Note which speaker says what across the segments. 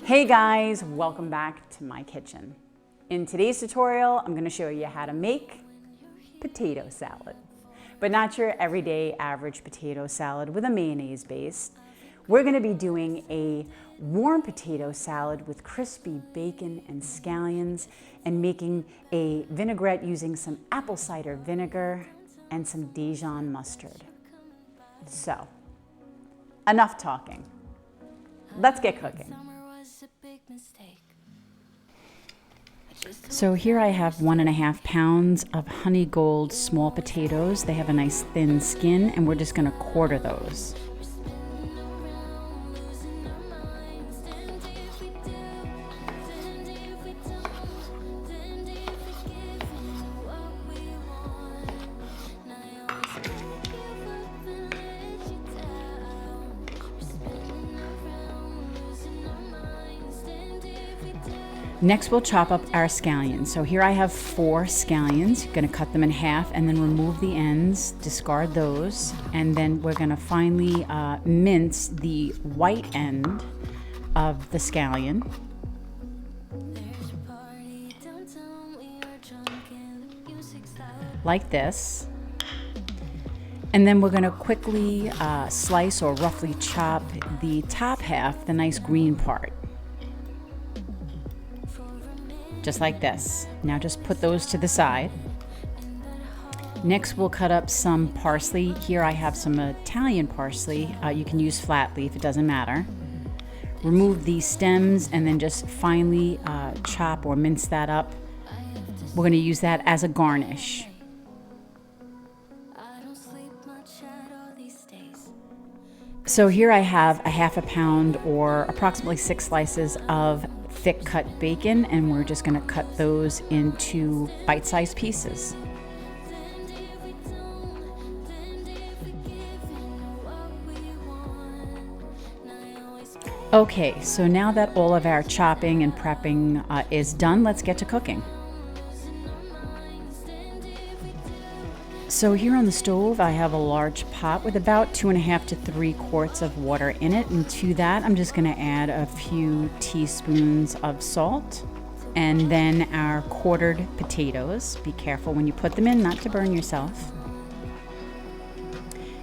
Speaker 1: Hey guys, welcome back to my kitchen. In today's tutorial, I'm going to show you how to make potato salad, but not your everyday average potato salad with a mayonnaise base. We're going to be doing a warm potato salad with crispy bacon and scallions and making a vinaigrette using some apple cider vinegar and some Dijon mustard. So, enough talking. Let's get cooking. So here I have 1.5 pounds of honey gold small potatoes. They have a nice thin skin and we're just going to quarter those. Next, we'll chop up our scallions. So here I have 4 scallions. Going to cut them in half and then remove the ends, discard those, and then we're going to finely mince the white end of the scallion. Like this. And then we're going to quickly slice or roughly chop the top half, the nice green part. Just like this. Now just put those to the side. Next we'll cut up some parsley. Here I have some Italian parsley. You can use flat leaf, it doesn't matter. Remove the stems and then just finely chop or mince that up. We're going to use that as a garnish. So here I have a 1/2 pound or approximately 6 slices of thick cut bacon, and we're just going to cut those into bite-sized pieces. Okay, so now that all of our chopping and prepping is done, let's get to cooking. So here on the stove, I have a large pot with about 2.5 to 3 quarts of water in it. And to that, I'm just going to add a few teaspoons of salt and then our quartered potatoes. Be careful when you put them in, not to burn yourself.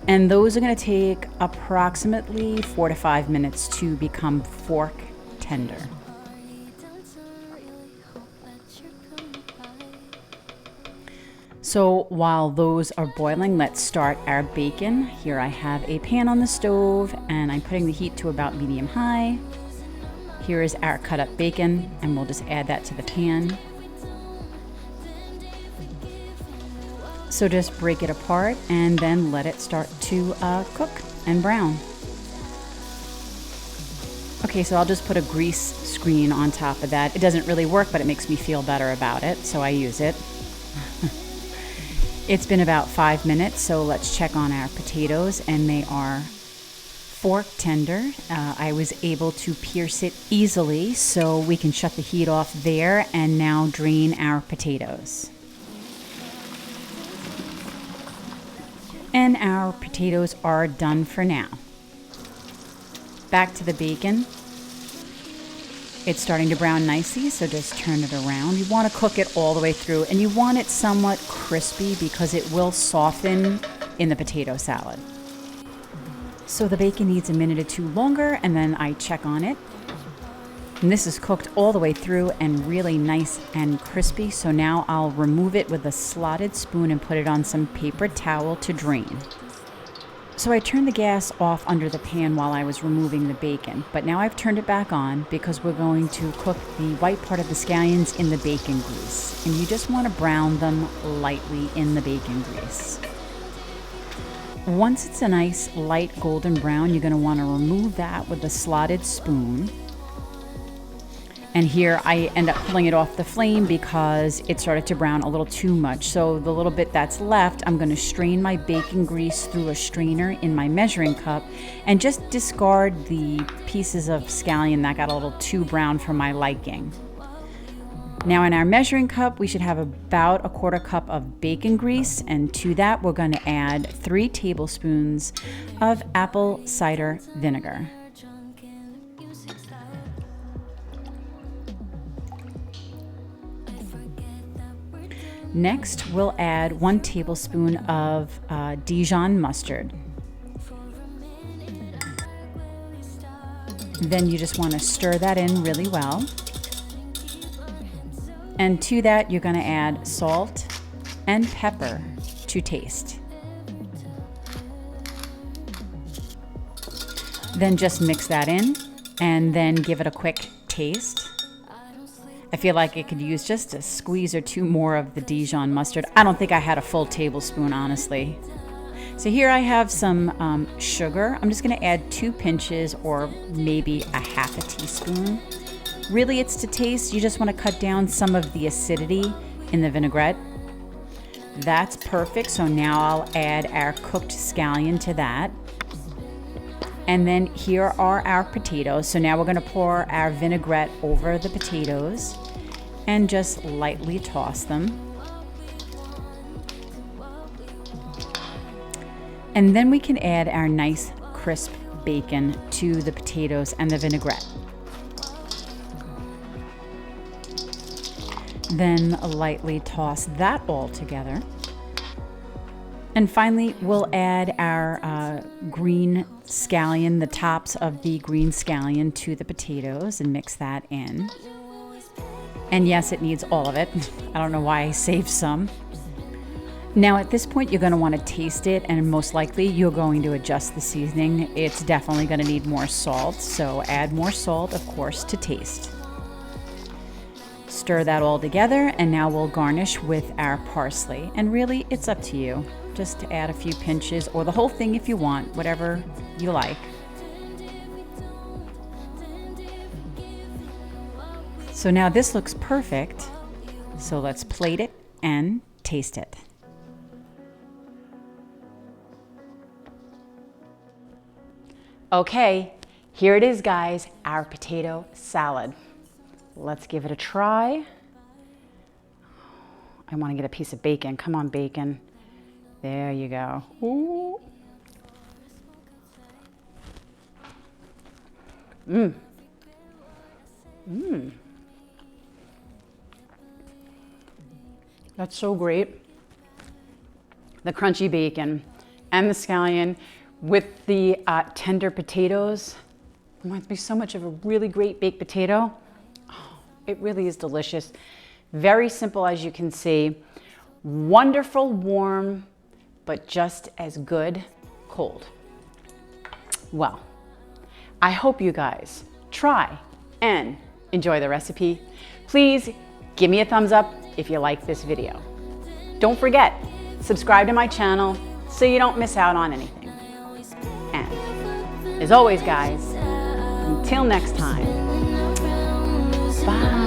Speaker 1: And those are going to take approximately 4 to 5 minutes to become fork tender. So while those are boiling, let's start our bacon. Here I have a pan on the stove and I'm putting the heat to about medium-high. Here is our cut up bacon and we'll just add that to the pan. So just break it apart and then let it start to cook and brown. Okay, so I'll just put a grease screen on top of that. It doesn't really work, but it makes me feel better about it, so I use it. It's been about 5 minutes, so let's check on our potatoes, and they are fork tender. I was able to pierce it easily, so we can shut the heat off there and now drain our potatoes. And our potatoes are done for now. Back to the bacon. It's starting to brown nicely, so just turn it around. You want to cook it all the way through, and you want it somewhat crispy because it will soften in the potato salad. So the bacon needs a minute or 2 longer, and then I check on it. And this is cooked all the way through and really nice and crispy, so now I'll remove it with a slotted spoon and put it on some paper towel to drain. So I turned the gas off under the pan while I was removing the bacon, but now I've turned it back on because we're going to cook the white part of the scallions in the bacon grease. And you just want to brown them lightly in the bacon grease. Once it's a nice light golden brown, you're going to want to remove that with a slotted spoon. And here I end up pulling it off the flame because it started to brown a little too much. So the little bit that's left, I'm going to strain my bacon grease through a strainer in my measuring cup and just discard the pieces of scallion that got a little too brown for my liking. Now in our measuring cup, we should have about 1/4 cup of bacon grease, and to that we're going to add 3 tablespoons of apple cider vinegar. Next, we'll add 1 tablespoon of Dijon mustard. Then you just want to stir that in really well. And to that, you're going to add salt and pepper to taste. Then just mix that in and then give it a quick taste. I feel like it could use just a squeeze or 2 more of the Dijon mustard. I don't think I had a full tablespoon, honestly. So here I have some sugar. I'm just going to add 2 pinches or maybe a half a teaspoon. Really, it's to taste. You just want to cut down some of the acidity in the vinaigrette. That's perfect. So now I'll add our cooked scallion to that. And then here are our potatoes. So now we're going to pour our vinaigrette over the potatoes and just lightly toss them. And then we can add our nice crisp bacon to the potatoes and the vinaigrette. Then lightly toss that all together. And finally, we'll add our green scallion, the tops of the green scallion to the potatoes and mix that in. And yes, it needs all of it. I don't know why I saved some. Now at this point, you're going to want to taste it, and most likely you're going to adjust the seasoning. It's definitely going to need more salt, so add more salt, of course, to taste. Stir that all together, and now we'll garnish with our parsley. And really, it's up to you. Just to add a few pinches, or the whole thing if you want, whatever you like. So now this looks perfect. So let's plate it and taste it. Okay, here it is, guys, our potato salad. Let's give it a try. I want to get a piece of bacon. Come on, bacon. There you go. Ooh. Mmm. Mmm. That's so great. The crunchy bacon and the scallion with the tender potatoes reminds me so much of a really great baked potato. Oh, it really is delicious. Very simple, as you can see. Wonderful, warm, but just as good cold. Well, I hope you guys try and enjoy the recipe. Please give me a thumbs up if you like this video. Don't forget, subscribe to my channel so you don't miss out on anything. And as always, guys, until next time, bye.